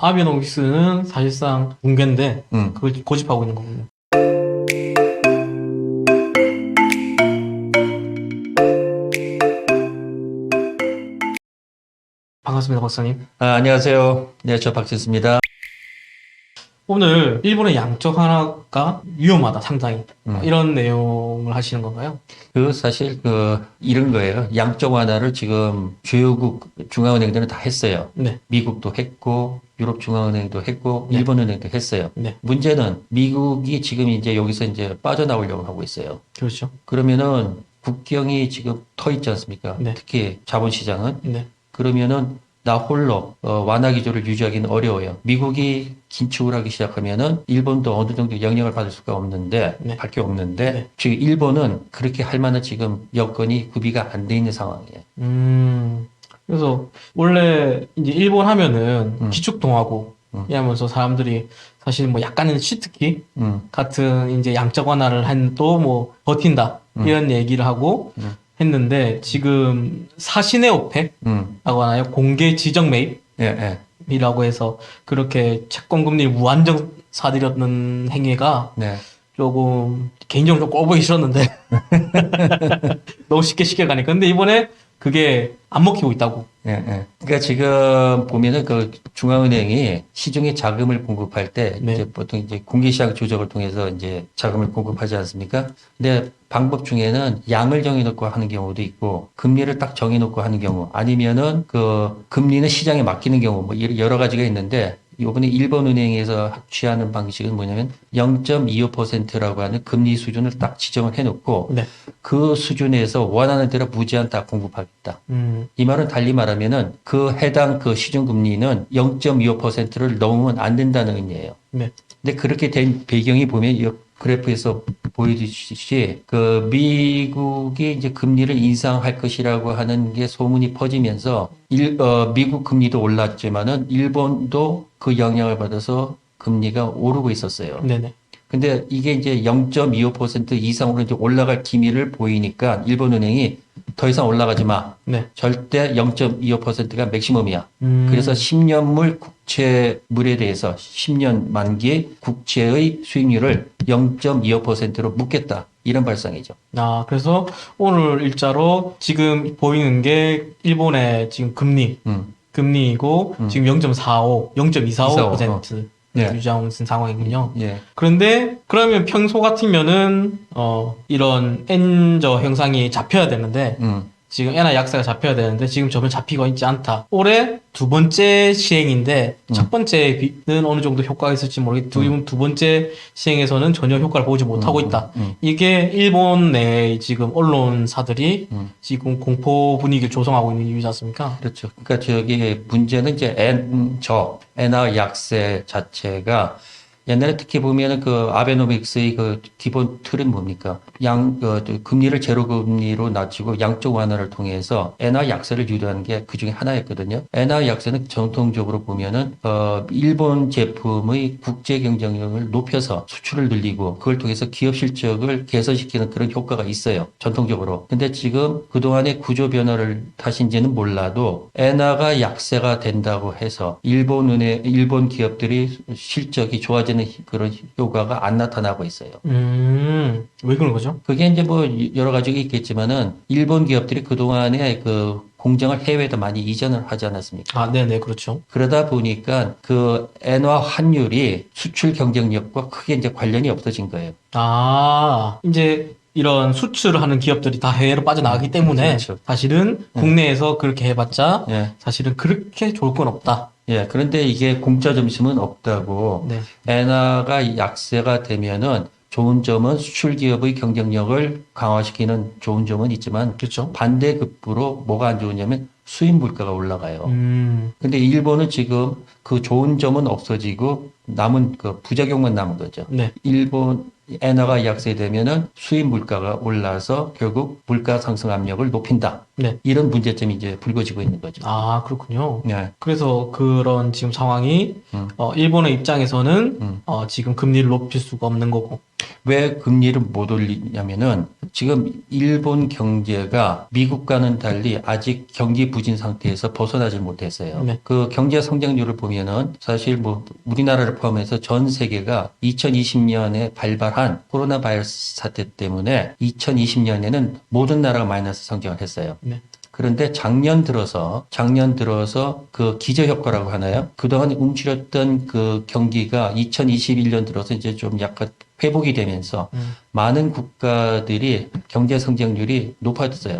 아베노믹스는 사실상 붕괴인데 음. 그걸 고집하고 있는 거군요. 반갑습니다, 박사님. 안녕하세요. 네, 저 박진수입니다. 오늘 일본의 양적 완화가 위험하다, 상당히. 음. 이런 내용을 하시는 건가요? 사실 이런 거예요. 양적 완화를 지금 주요국 중앙은행들은 다 했어요. 네, 미국도 했고, 유럽 중앙은행도 했고, 네. 일본은행도 했어요. 네, 문제는 미국이 지금 이제 여기서 이제 빠져나오려고 하고 있어요. 그렇죠. 그러면은 국경이 지금 터 있지 않습니까? 네. 특히 자본시장은. 네, 그러면은 나 홀로 완화 기조를 유지하기는 어려워요. 미국이 긴축을 하기 시작하면은 일본도 어느 정도 영향을 받을 수가 없는데, 네. 밖에 없는데, 네. 지금 일본은 그렇게 할 만한 지금 여건이 구비가 안 돼 있는 상황이에요. 그래서 원래 이제 일본 하면은 음. 기축통화국 이러면서 사람들이 사실 뭐 약간은 시트키 음. 같은 이제 양적 완화를 한 또 뭐 버틴다 이런 얘기를 하고 했는데 지금 사신의 오펙이라고 하나요? 공개 지정 예, 예. 매입이라고 해서 그렇게 채권 금리를 무한정 사들였는 행위가 네. 조금 개인적으로 좀 꼴보기 싫었는데 너무 쉽게 가니까 근데 이번에 그게 안 먹히고 있다고. 예, 예. 그러니까 지금 보면은 중앙은행이 시중에 자금을 공급할 때 네. 이제 보통 이제 공개시장 조정을 통해서 이제 자금을 공급하지 않습니까? 근데 방법 중에는 양을 정해놓고 하는 경우도 있고 금리를 딱 정해놓고 하는 경우 아니면은 금리는 시장에 맡기는 경우 뭐 여러 가지가 있는데 이번에 일본은행에서 취하는 방식은 뭐냐면 0.25%라고 하는 금리 수준을 딱 지정을 해놓고 네. 그 수준에서 원하는 대로 무제한 다 공급하겠다. 이 말은 달리 말하면은 해당 시중금리는 0.25%를 넘으면 안 된다는 의미예요. 네. 근데 그렇게 된 배경이 보면 이 그래프에서 보여주듯이 미국이 이제 금리를 인상할 것이라고 하는 게 소문이 퍼지면서 미국 금리도 올랐지만은 일본도 그 영향을 받아서 금리가 오르고 있었어요. 네네. 근데 이게 이제 0.25% 이상으로 이제 올라갈 기미를 보이니까 일본은행이 더 이상 올라가지 마. 네. 절대 0.25%가 맥시멈이야. 음. 그래서 10년물 국채물에 대해서 10년 만기 국채의 수익률을 0.25%로 묶겠다. 이런 발상이죠. 그래서 오늘 일자로 지금 보이는 게 일본의 지금 금리이고 지금 0.45, 0.245% 네. 유지하고 있는 상황이군요. 예. 그런데 그러면 평소 같으면은 이런 N저 형상이 잡혀야 되는데 지금 엔화 약세가 잡혀야 되는데 지금 전혀 잡히고 있지 않다. 올해 두 번째 시행인데 첫 번째는 어느 정도 효과가 있을지 모르겠고 두 번째 시행에서는 전혀 효과를 보지 못하고 있다. 이게 일본 내 지금 언론사들이 지금 공포 분위기를 조성하고 있는 이유지 않습니까? 그렇죠. 그러니까 문제는 이제 엔화 약세 자체가 옛날에 특히 보면은 아베노믹스의 기본 틀은 뭡니까? 금리를 제로 금리로 낮추고 양적 완화를 통해서 엔화 약세를 유도하는 게 그 중에 하나였거든요. 엔화 약세는 전통적으로 보면은, 일본 제품의 국제 경쟁력을 높여서 수출을 늘리고 그걸 통해서 기업 실적을 개선시키는 그런 효과가 있어요. 전통적으로. 근데 지금 그동안의 구조 변화를 탓인지는 몰라도 엔화가 약세가 된다고 해서 일본 기업들이 실적이 좋아지는 그런 효과가 안 나타나고 있어요. 왜 그런 거죠? 그게 이제 뭐 여러 가지가 있겠지만은 일본 기업들이 그동안에 공장을 해외에도 많이 이전을 하지 않았습니까? 네네, 그렇죠. 그러다 보니까 엔화 환율이 수출 경쟁력과 크게 이제 관련이 없어진 거예요. 이제 이런 수출을 하는 기업들이 다 해외로 빠져나가기 때문에 그렇죠. 사실은 국내에서 그렇게 해봤자 예. 사실은 그렇게 좋을 건 없다. 예, 그런데 이게 공짜 점심은 없다고. 네. 엔화가 약세가 되면은 좋은 점은 수출 기업의 경쟁력을 강화시키는 좋은 점은 있지만 그렇죠. 반대급부로 뭐가 안 좋으냐면 수입 물가가 올라가요. 근데 일본은 지금 그 좋은 점은 없어지고 남은 부작용만 남은 거죠. 네. 일본 엔화가 약세되면은 수입 물가가 올라서 결국 물가 상승 압력을 높인다. 네. 이런 문제점이 이제 불거지고 있는 거죠. 그렇군요. 네. 그래서 그런 지금 상황이 일본의 입장에서는 지금 금리를 높일 수가 없는 거고 왜 금리를 못 올리냐면은 지금 일본 경제가 미국과는 달리 아직 경기 부진 상태에서 벗어나지 못했어요. 네. 그 경제 성장률을 보면은 사실 뭐 우리나라를 포함해서 전 세계가 2020년에 발발한 코로나 바이러스 사태 때문에 2020년에는 모든 나라가 마이너스 성장을 했어요. 네. 그런데 작년 들어서 그 기저 효과라고 하나요? 그동안 움츠렸던 그 경기가 2021년 들어서 이제 좀 약간 회복이 되면서 많은 국가들이 경제 성장률이 높아졌어요.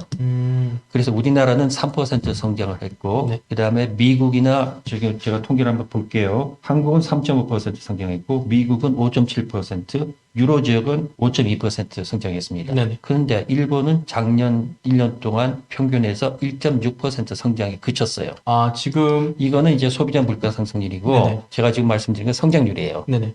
그래서 우리나라는 3% 성장을 했고, 네. 그다음에 미국이나 지금 제가 통계를 한번 볼게요. 한국은 3.5% 성장했고, 미국은 5.7%, 유로 지역은 5.2% 성장했습니다. 네네. 그런데 일본은 작년 1년 동안 평균에서 1.6% 성장에 그쳤어요. 아, 지금, 이거는 이제 소비자 물가 상승률이고, 네네. 제가 지금 말씀드린 건 성장률이에요. 네네.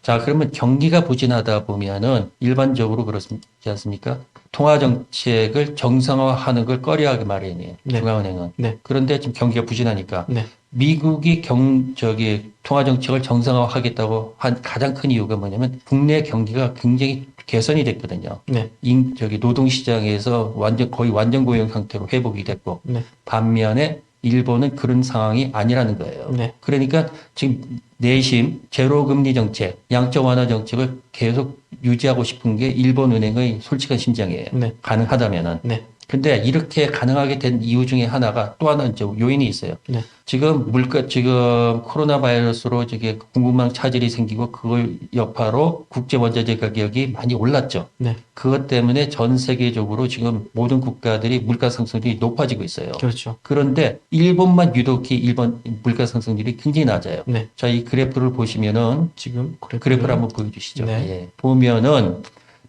자, 그러면 경기가 부진하다 보면은 일반적으로 그렇지 않습니까? 통화 정책을 정상화하는 걸 꺼려하기 마련이에요. 네. 중앙은행은. 네. 그런데 지금 경기가 부진하니까 네. 미국이 통화 정책을 정상화하겠다고 한 가장 큰 이유가 뭐냐면 국내 경기가 굉장히 개선이 됐거든요. 네. 노동 시장에서 거의 완전 고용 상태로 회복이 됐고 네. 반면에 일본은 그런 상황이 아니라는 거예요. 네. 그러니까 지금 내심 제로금리 정책, 양적 완화 정책을 계속 유지하고 싶은 게 일본 은행의 솔직한 심정이에요. 네. 가능하다면은. 네. 근데 이렇게 가능하게 된 이유 중에 하나가 또 하나 이제 요인이 있어요. 네. 지금 코로나 바이러스로 저게 공급망 차질이 생기고 그걸 여파로 국제 원자재 가격이 많이 올랐죠. 네. 그것 때문에 전 세계적으로 지금 모든 국가들이 물가 상승률이 높아지고 있어요. 그렇죠. 그런데 일본만 유독히 일본 물가 상승률이 굉장히 낮아요. 네. 자, 이 그래프를 보시면은 지금 그래프를 한번 보여주시죠. 네. 예. 보면은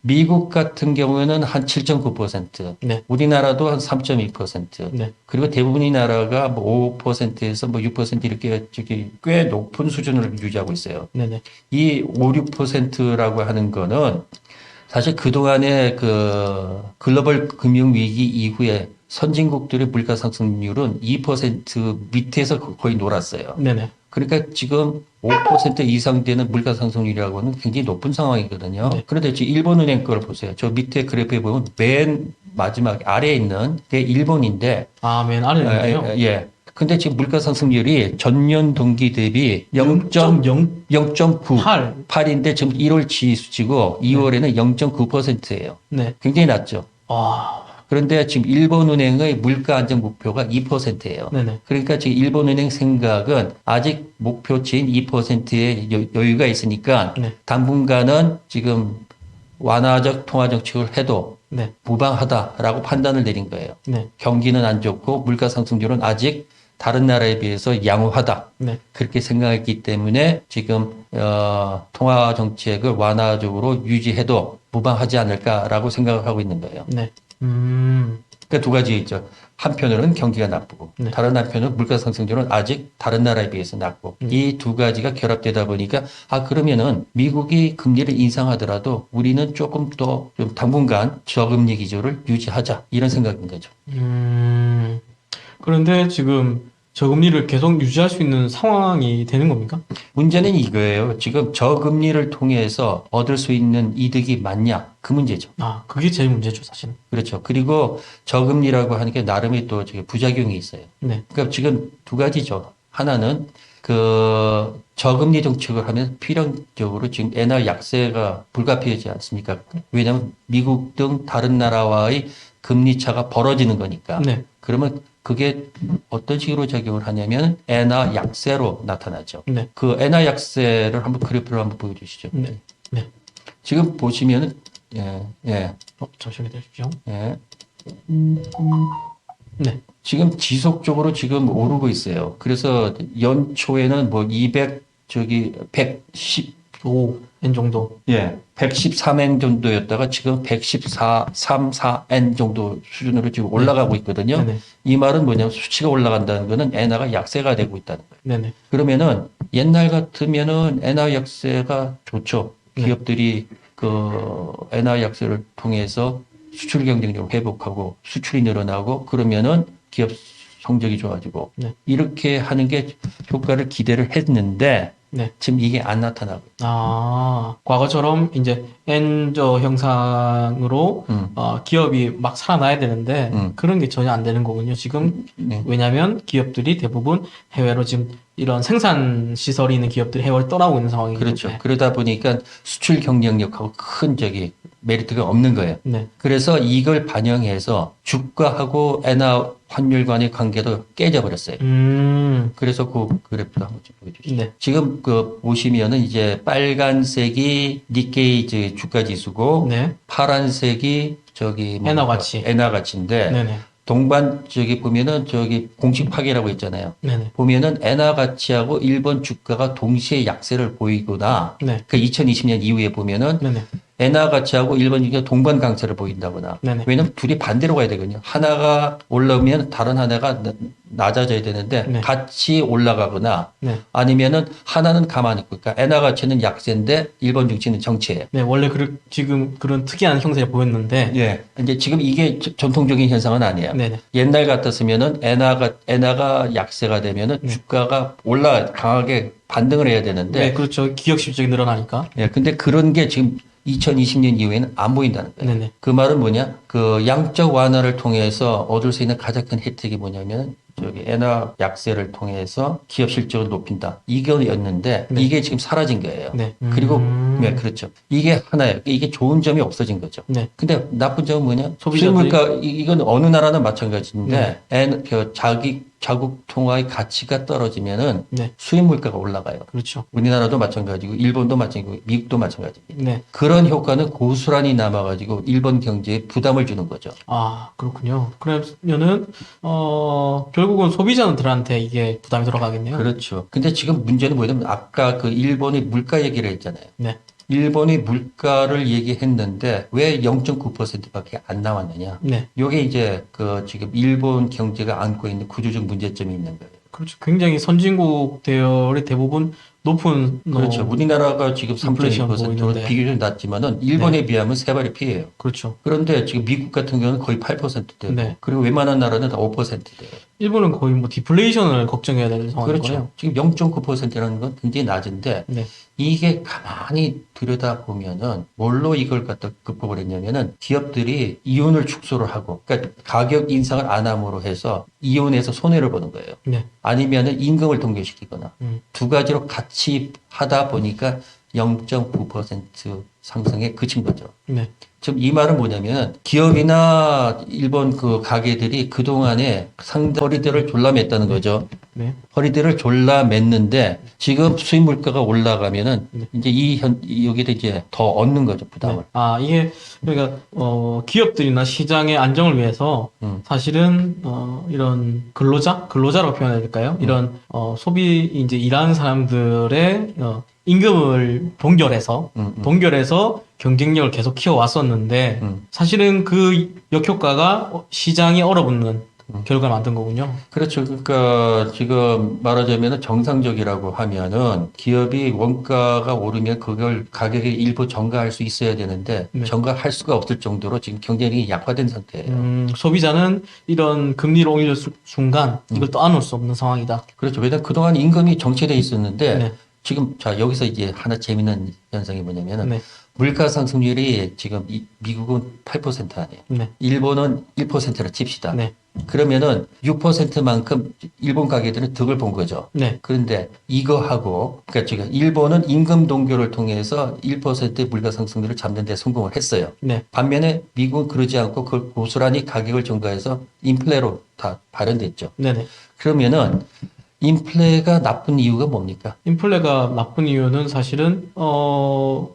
미국 같은 경우에는 한 7.9%, 네. 우리나라도 한 3.2%, 네. 그리고 대부분의 나라가 뭐 5%에서 뭐 6% 이렇게 꽤 높은 수준을 유지하고 있어요. 네네. 이 5, 6%라고 하는 거는 사실 그동안의 그 글로벌 금융위기 이후에 선진국들의 물가 상승률은 2% 밑에서 거의 놀았어요. 네네. 그러니까 지금 5% 이상 되는 물가 상승률이라고는 굉장히 높은 상황이거든요. 네. 그런데 지금 일본은행 걸 보세요. 저 밑에 그래프에 보면 맨 마지막 아래에 있는 게 일본인데, 아, 맨 아래에 있네요. 예. 근데 지금 물가 상승률이 전년 동기 대비 0.9, 8인데 지금 1월 지수치고 2월에는 0.9%예요. 네. 굉장히 낮죠. 와. 그런데 지금 일본은행의 물가 안정 목표가 2%예요. 네네. 그러니까 지금 일본은행 생각은 아직 목표치인 2%의 여유가 있으니까 네. 당분간은 지금 완화적 통화 정책을 해도 네. 무방하다라고 판단을 내린 거예요. 네. 경기는 안 좋고 물가 상승률은 아직 다른 나라에 비해서 양호하다. 네. 그렇게 생각했기 때문에 지금 통화 정책을 완화적으로 유지해도 무방하지 않을까라고 생각을 하고 있는 거예요. 네. 그러니까 두 가지 있죠. 한편으로는 경기가 나쁘고 네. 다른 한편으로는 물가 상승률은 아직 다른 나라에 비해서 낮고 이 두 가지가 결합되다 보니까 그러면은 미국이 금리를 인상하더라도 우리는 조금 더 좀 당분간 저금리 기조를 유지하자 이런 생각인 거죠. 그런데 지금 저금리를 계속 유지할 수 있는 상황이 되는 겁니까? 문제는 이거예요. 지금 저금리를 통해서 얻을 수 있는 이득이 많냐? 그 문제죠. 아, 그게 제일 문제죠, 사실은. 그렇죠. 그리고 저금리라고 하는 게 나름의 또 부작용이 있어요. 네. 그러니까 지금 두 가지죠. 하나는 그 저금리 정책을 하면 필연적으로 지금 엔화 약세가 불가피하지 않습니까? 왜냐하면 미국 등 다른 나라와의 금리 차가 벌어지는 거니까. 네. 그러면 그게 어떤 식으로 작용을 하냐면 엔화 약세로 나타나죠. 네. 그 엔화 약세를 한번 그래프를 한번 보여주시죠. 네. 네. 지금 보시면은 잠시만요, 기다리십시오. 예. 네. 지금 지속적으로 지금 오르고 있어요. 그래서 연초에는 뭐 110N 정도. 113N 정도였다가 지금 114.34N 정도 수준으로 지금 올라가고 있거든요. 네네. 이 말은 뭐냐면 수치가 올라간다는 거는 엔화가 약세가 되고 있다는 거예요. 네네. 그러면은 옛날 같으면은 엔화 약세가 좋죠. 네. 기업들이 그 엔화 약세를 통해서 수출 경쟁력을 회복하고 수출이 늘어나고 그러면은 기업 성적이 좋아지고 네. 이렇게 하는 게 효과를 기대를 했는데 네. 지금 이게 안 나타나고. 과거처럼 이제 N저 형상으로 음. 기업이 막 살아나야 되는데 음. 그런 게 전혀 안 되는 거군요. 지금 네. 왜냐하면 기업들이 대부분 해외로 지금 이런 생산 시설이 있는 기업들이 해외로 떠나고 있는 상황이기 그렇죠. 때문에. 그러다 보니까 수출 경쟁력하고 큰 메리트가 없는 거예요. 네. 그래서 이걸 반영해서 주가하고 엔화 환율 간의 관계도 깨져버렸어요. 그래서 그 그래프도 한번 좀 보여주시죠. 네. 지금 보시면은 이제 빨간색이 니케이 주가 지수고 네. 파란색이 엔화 가치. 엔화 가치인데 네네. 동반 보면은 공식 파괴라고 있잖아요. 네네. 보면은 엔화 가치하고 일본 주가가 동시에 약세를 보이거나 네. 그 2020년 이후에 보면은 네네. 엔화 가치하고 일본 주가 동반 강세를 보인다거나. 네네. 왜냐면 둘이 반대로 가야 되거든요. 하나가 올라오면 다른 하나가 낮아져야 되는데 네. 같이 올라가거나 네. 아니면은 하나는 가만히 있고, 그러니까 엔화 가치는 약세인데 일본 주치는 정체예요. 네, 원래 지금 그런 특이한 형태를 보였는데. 예. 이제 지금 이게 전통적인 현상은 아니에요. 네네. 옛날 같았으면은 엔화가 약세가 되면은 네. 주가가 강하게 반등을 해야 되는데. 네, 그렇죠. 기업 실적이 늘어나니까. 예. 근데 그런 게 지금 2020년 이후에는 안 보인다는 거예요. 네네. 그 말은 뭐냐? 그 양적 완화를 통해서 얻을 수 있는 가장 큰 혜택이 뭐냐면 엔화 약세를 통해서 기업 실적을 높인다. 이거였는데 네. 이게 지금 사라진 거예요. 네. 그리고 네, 그렇죠. 이게 하나예요. 이게 좋은 점이 없어진 거죠. 네. 근데 나쁜 점은 뭐냐? 소비자들이- 수입물가 이건 어느 나라나 마찬가지인데 자국 통화의 가치가 떨어지면은 네. 수입 물가가 올라가요. 그렇죠. 우리나라도 마찬가지고 일본도 마찬가지고 미국도 마찬가지입니다. 네. 그런 효과는 고스란히 남아가지고 일본 경제에 부담을 주는 거죠. 그렇군요. 그러면은, 결국은 소비자들한테 이게 부담이 들어가겠네요. 그렇죠. 근데 지금 문제는 뭐냐면 아까 그 일본의 물가 얘기를 했잖아요. 네. 일본의 물가를 얘기했는데 왜 0.9%밖에 안 나왔느냐? 네. 요게 이제 지금 일본 경제가 안고 있는 구조적 문제점이 있는 거예요. 그렇죠. 굉장히 선진국 대열의 대부분 높은, 그렇죠. 우리나라가 지금 인플레이션 3.2%로 보이는데. 비교적 낮지만은 일본에 비하면 세 발의 피해예요. 그렇죠. 그런데 지금 미국 같은 경우는 거의 8%대고 네. 그리고 웬만한 나라는 다 5%대요. 일본은 거의 디플레이션을 걱정해야 될 상황인 그렇죠. 거예요. 지금 0.9%라는 건 굉장히 낮은데 네. 이게 가만히 들여다보면은 뭘로 이걸 갖다 극복을 했냐면은 기업들이 이윤을 축소를 하고 그러니까 가격 인상을 안 함으로 해서 이윤에서 손해를 보는 거예요. 네. 아니면은 임금을 동결시키거나 두 가지로 같이 하다 보니까 0.9% 상승에 그친 거죠. 네. 지금 이 말은 뭐냐면 기업이나 일본 그 가게들이 그동안에 상당히 허리들을 졸라맸다는 거죠. 네. 허리들을 졸라맸는데 지금 수입 물가가 올라가면은 네. 이제 여기다 이제 더 얻는 거죠, 부담을. 네. 이게 그러니까 기업들이나 시장의 안정을 위해서 사실은 이런 근로자라고 표현해야 될까요? 이런 소비 이제 일하는 사람들의 임금을 동결해서 경쟁력을 계속 키워왔었는데 사실은 그 역효과가 시장이 얼어붙는 결과를 만든 거군요. 그렇죠. 그러니까 지금 말하자면 정상적이라고 하면은 기업이 원가가 오르면 그걸 가격에 일부 전가할 수 있어야 되는데 네. 전가할 수가 없을 정도로 지금 경쟁력이 약화된 상태예요. 소비자는 이런 금리를 올릴 순간 이걸 또 안을 수 없는 상황이다. 그렇죠. 왜냐하면 그동안 임금이 정체돼 있었는데 네. 지금 여기서 이제 하나 재밌는 현상이 뭐냐면은 네. 물가 상승률이 지금 미국은 8% 아니에요. 네. 일본은 1%라 칩시다. 네. 그러면은 6%만큼 일본 가게들은 득을 본 거죠. 네. 그런데 이거하고 그러니까 지금 일본은 임금 동결을 통해서 1%의 물가 상승률을 잡는 데 성공을 했어요. 네. 반면에 미국은 그러지 않고 그걸 고스란히 가격을 전가해서 인플레로 다 발현됐죠. 네네. 그러면은 인플레가 나쁜 이유가 뭡니까? 인플레가 나쁜 이유는 사실은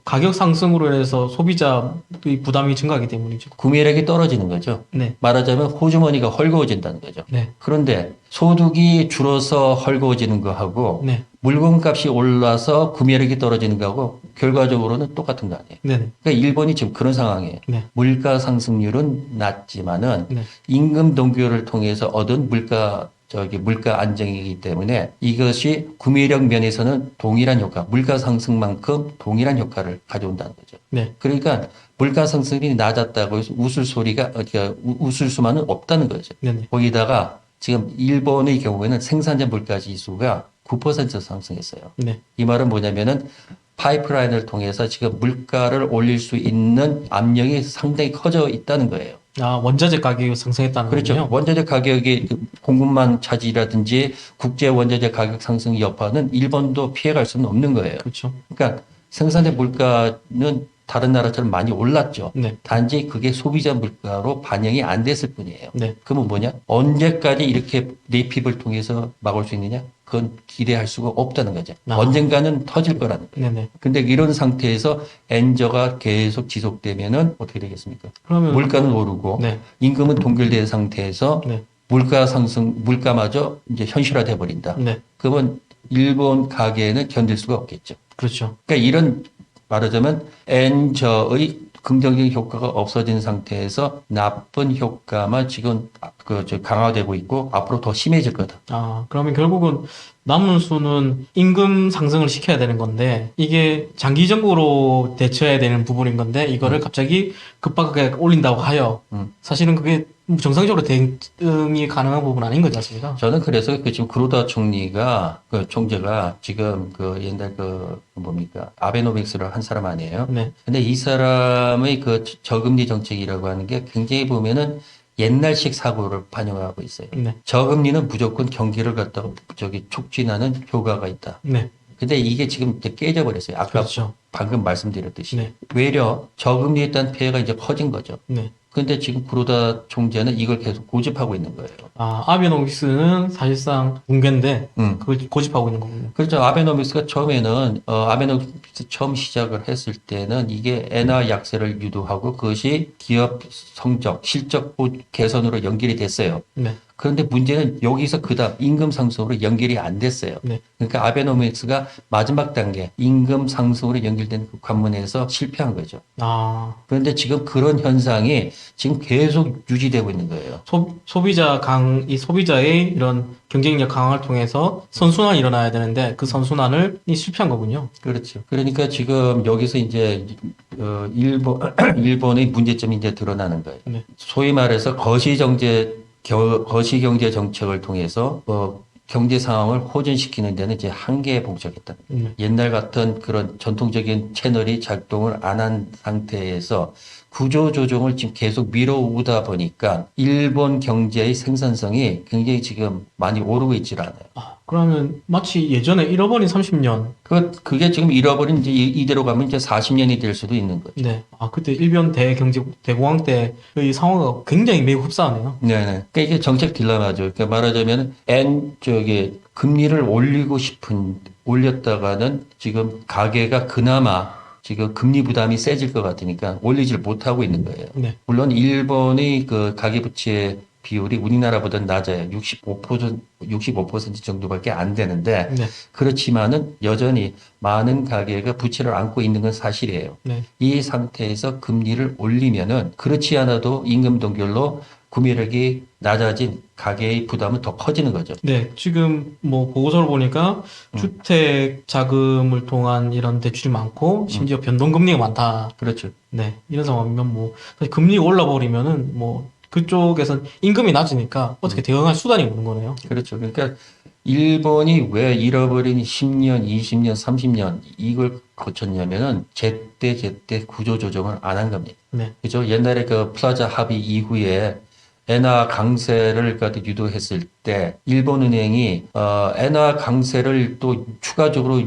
가격 상승으로 인해서 소비자의 부담이 증가하기 때문이죠. 구매력이 떨어지는 거죠. 네. 말하자면 호주머니가 헐거워진다는 거죠. 네. 그런데 소득이 줄어서 헐거워지는 거하고 네. 물건값이 올라서 구매력이 떨어지는 거하고 결과적으로는 똑같은 거 아니에요. 네네. 그러니까 일본이 지금 그런 상황이에요. 네. 물가 상승률은 낮지만은 네. 임금 동결을 통해서 얻은 물가 안정이기 때문에 이것이 구매력 면에서는 동일한 효과, 물가 상승만큼 동일한 효과를 가져온다는 거죠. 네. 그러니까 물가 상승이 낮았다고 해서 웃을 수만은 없다는 거죠. 네네. 거기다가 지금 일본의 경우에는 생산자 물가 지수가 9% 상승했어요. 네. 이 말은 뭐냐면은 파이프라인을 통해서 지금 물가를 올릴 수 있는 압력이 상당히 커져 있다는 거예요. 아, 원자재 가격이 상승했다는 그렇죠. 거군요. 원자재 가격이 공급망 차질이라든지 국제 원자재 가격 상승 여파는 일본도 피해갈 수는 없는 거예요. 그렇죠. 그러니까 생산의 물가는 다른 나라처럼 많이 올랐죠. 네. 단지 그게 소비자 물가로 반영이 안 됐을 뿐이에요. 네. 그러면 뭐냐? 언제까지 이렇게 내핍을 통해서 막을 수 있느냐? 그건 기대할 수가 없다는 거죠. 아. 언젠가는 터질 거라는 거예요. 네네. 근데 이런 상태에서 엔저가 계속 지속되면은 어떻게 되겠습니까? 그러면 물가는 오르고 네. 임금은 동결된 상태에서 네. 물가 상승, 물가마저 이제 현실화돼 버린다. 네. 그러면 일본 가게는 견딜 수가 없겠죠. 그렇죠. 그러니까 이런 말하자면 엔저의 긍정적인 효과가 없어진 상태에서 나쁜 효과만 지금 강화되고 있고 앞으로 더 심해질 거다. 아, 그러면 결국은 남은 수는 임금 상승을 시켜야 되는 건데, 이게 장기적으로 대처해야 되는 부분인 건데, 이거를 갑자기 급박하게 올린다고 하여, 사실은 그게 정상적으로 대응이 가능한 부분은 아닌 거지 않습니까? 저는 그래서 지금 구로다 총리가 총재가 지금 옛날 뭡니까 아베노믹스를 한 사람 아니에요. 네. 근데 이 사람의 저금리 정책이라고 하는 게 굉장히 보면은 옛날식 사고를 반영하고 있어요. 네. 저금리는 무조건 경기를 갖다가 촉진하는 효과가 있다. 네. 근데 이게 지금 이제 깨져버렸어요. 아까 그렇죠. 방금 말씀드렸듯이. 네. 외려 저금리에 대한 피해가 이제 커진 거죠. 네. 근데 지금 구로다 총재는 이걸 계속 고집하고 있는 거예요. 아, 아베노믹스는 사실상 붕괴인데, 그걸 고집하고 있는 거군요. 그렇죠. 아베노믹스가 처음에는, 아베노믹스 처음 시작을 했을 때는 이게 엔화 약세를 유도하고 그것이 기업 성적, 실적 개선으로 연결이 됐어요. 네. 그런데 문제는 여기서 그다음 임금 상승으로 연결이 안 됐어요. 네. 그러니까 아베노믹스가 마지막 단계 임금 상승으로 연결된 그 관문에서 실패한 거죠. 아, 그런데 지금 그런 현상이 지금 계속 유지되고 있는 거예요. 이 소비자의 이런 경쟁력 강화를 통해서 선순환이 일어나야 되는데, 그 선순환을 실패한 거군요. 그렇죠. 그러니까 지금 여기서 이제 일본의 문제점이 이제 드러나는 거예요. 네. 소위 말해서 거시경제 정책을 통해서 경제 상황을 호전시키는 데는 이제 한계에 봉착했다. 옛날 같은 그런 전통적인 채널이 작동을 안 한 상태에서 구조 조정을 지금 계속 밀어오다 보니까 일본 경제의 생산성이 굉장히 지금 많이 오르고 있질 않아요. 아, 그러면 마치 예전에 잃어버린 30년. 그게 지금 잃어버린 이제 이대로 가면 이제 40년이 될 수도 있는 거죠. 네. 아, 그때 일본 대공황 때의 상황과 굉장히 매우 흡사하네요. 네네. 그러니까 이게 정책 딜레마죠. 그러니까 말하자면 금리를 올렸다가는 지금 가계가 그나마 지금 금리 부담이 세질 것 같으니까 올리질 못하고 있는 거예요. 네. 물론 일본의 그 가계부채 비율이 우리나라보다 낮아요. 65% 정도밖에 안 되는데 네. 그렇지만은 여전히 많은 가계가 부채를 안고 있는 건 사실이에요. 네. 이 상태에서 금리를 올리면은 그렇지 않아도 임금 동결로 구매력이 낮아진 가계의 부담은 더 커지는 거죠. 네, 지금 뭐 보고서를 보니까 주택 자금을 통한 이런 대출이 많고 심지어 변동금리가 많다. 그렇죠. 네, 이런 상황이면 뭐 사실 금리가 올라버리면은 뭐 그쪽에선 임금이 낮으니까 어떻게 대응할 수단이 없는 거네요. 그렇죠. 그러니까 일본이 왜 잃어버린 10년, 20년, 30년 이걸 거쳤냐면은 제때 구조 조정을 안 한 겁니다. 네, 그죠? 옛날에 그 플라자 합의 이후에 엔화 강세를 유도했을 때 일본은행이 엔화 강세를 또 추가적으로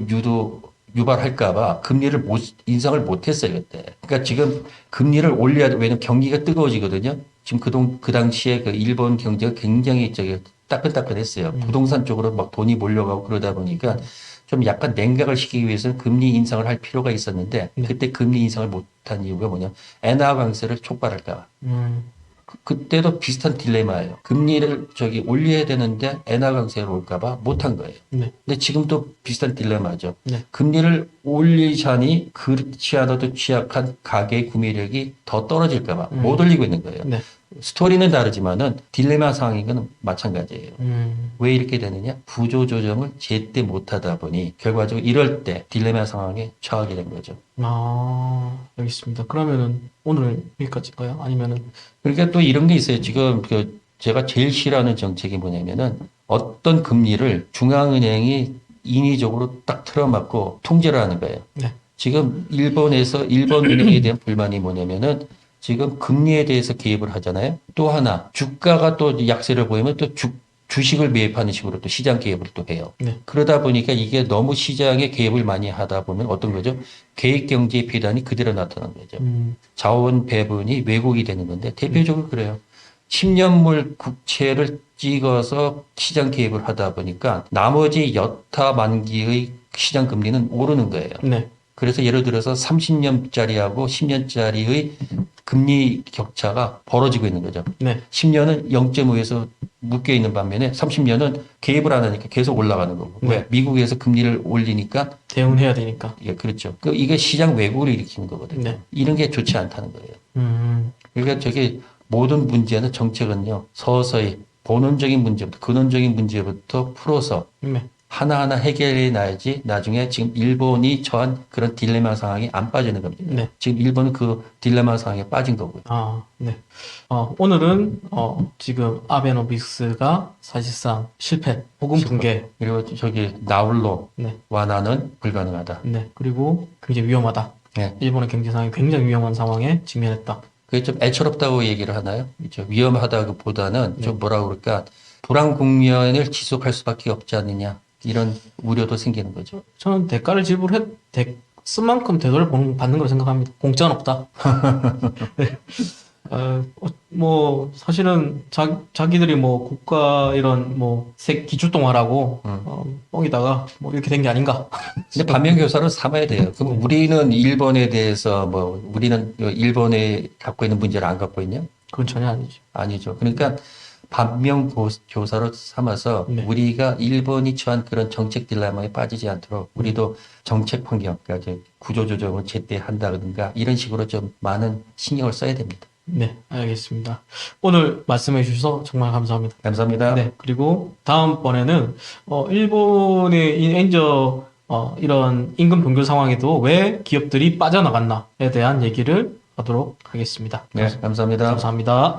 유발할까봐 금리를 인상을 못했어요 그때. 그러니까 지금 금리를 올려야 돼. 왜냐면 경기가 뜨거워지거든요. 지금 그 당시에 그 일본 경제가 굉장히 따끈따끈했어요. 부동산 쪽으로 막 돈이 몰려가고 그러다 보니까 좀 약간 냉각을 시키기 위해서는 금리 인상을 할 필요가 있었는데 그때 금리 인상을 못한 이유가 뭐냐? 엔화 강세를 촉발할까 봐. 그때도 비슷한 딜레마예요. 금리를 올려야 되는데 엔화 강세로 올까봐 못한 거예요. 네, 근데 지금도 비슷한 딜레마죠. 네. 금리를 올리자니 그렇지 않아도 취약한 가계의 구매력이 더 떨어질까봐 못 올리고 있는 거예요. 네. 스토리는 다르지만은 딜레마 상황인 건 마찬가지예요. 음, 왜 이렇게 되느냐? 구조 조정을 제때 못하다 보니 결과적으로 이럴 때 딜레마 상황에 처하게 된 거죠. 아, 알겠습니다. 그러면은 오늘 여기까지인가요? 아니면은 그러니까 또 이런 게 있어요. 지금 제가 제일 싫어하는 정책이 뭐냐면은 어떤 금리를 중앙은행이 인위적으로 딱 틀어막고 통제를 하는 거예요. 네. 지금 일본에서 일본 은행에 대한 불만이 뭐냐면은 지금 금리에 대해서 개입을 하잖아요. 또 하나 주가가 또 약세를 보이면 또 주식을 매입하는 식으로 또 시장 개입을 또 해요. 네. 그러다 보니까 이게 너무 시장에 개입을 많이 하다 보면 어떤 거죠? 계획 경제의 비단이 그대로 나타나는 거죠. 자원 배분이 왜곡이 되는 건데 대표적으로 그래요. 10년물 국채를 찍어서 시장 개입을 하다 보니까 나머지 여타 만기의 시장 금리는 오르는 거예요. 네. 그래서 예를 들어서 30년짜리하고 10년짜리의 금리 격차가 벌어지고 있는 거죠. 네. 10년은 0.5에서 묶여 있는 반면에 30년은 개입을 안 하니까 계속 올라가는 거고. 네. 왜? 미국에서 금리를 올리니까 대응을 해야 되니까. 예, 그렇죠. 이게 시장 왜곡을 일으키는 거거든요. 네. 이런 게 좋지 않다는 거예요. 음. 그러니까 저게 모든 문제는 정책은요. 서서히 본원적인 문제부터 근원적인 문제부터 풀어서 네. 하나하나 해결해 놔야지 나중에 지금 일본이 처한 그런 딜레마 상황에 안 빠지는 겁니다. 네. 지금 일본은 그 딜레마 상황에 빠진 거고요. 아, 네. 오늘은 지금 아베노믹스가 사실상 실패, 복음 붕괴, 그리고 저기 나홀로 네. 완화는 불가능하다. 네. 그리고 굉장히 위험하다. 네. 일본의 경제 상황이 굉장히 위험한 상황에 직면했다. 그게 좀 애처롭다고 얘기를 하나요? 그렇죠. 위험하다기보다는 네. 좀 뭐라 그럴까 불안 국면을 지속할 수밖에 없지 않느냐 이런 우려도 생기는 거죠. 저는 대가를 쓴 만큼 되돌려 받는 걸 생각합니다. 공짜는 없다. 네. 뭐 사실은 자기들이 뭐 국가 이런 뭐 기출동화라고 뻥이다가 뭐 이렇게 된 게 아닌가. 근데 반면 교사를 삼아야 돼요. 그럼 우리는 일본에 대해서 뭐 우리는 일본에 갖고 있는 문제를 안 갖고 있냐? 그건 전혀 아니죠. 아니죠. 그러니까 반면 교사로 삼아서 네. 우리가 일본이 처한 그런 정책 딜레마에 빠지지 않도록 우리도 정책 환경, 그러니까 이제 구조조정을 제때 한다든가 이런 식으로 좀 많은 신경을 써야 됩니다. 네, 알겠습니다. 오늘 말씀해 주셔서 정말 감사합니다. 감사합니다. 네, 그리고 다음번에는 일본의 이 엔저 이런 임금 동결 상황에도 왜 기업들이 빠져나갔나에 대한 얘기를 하도록 하겠습니다. 네, 감사합니다. 감사합니다.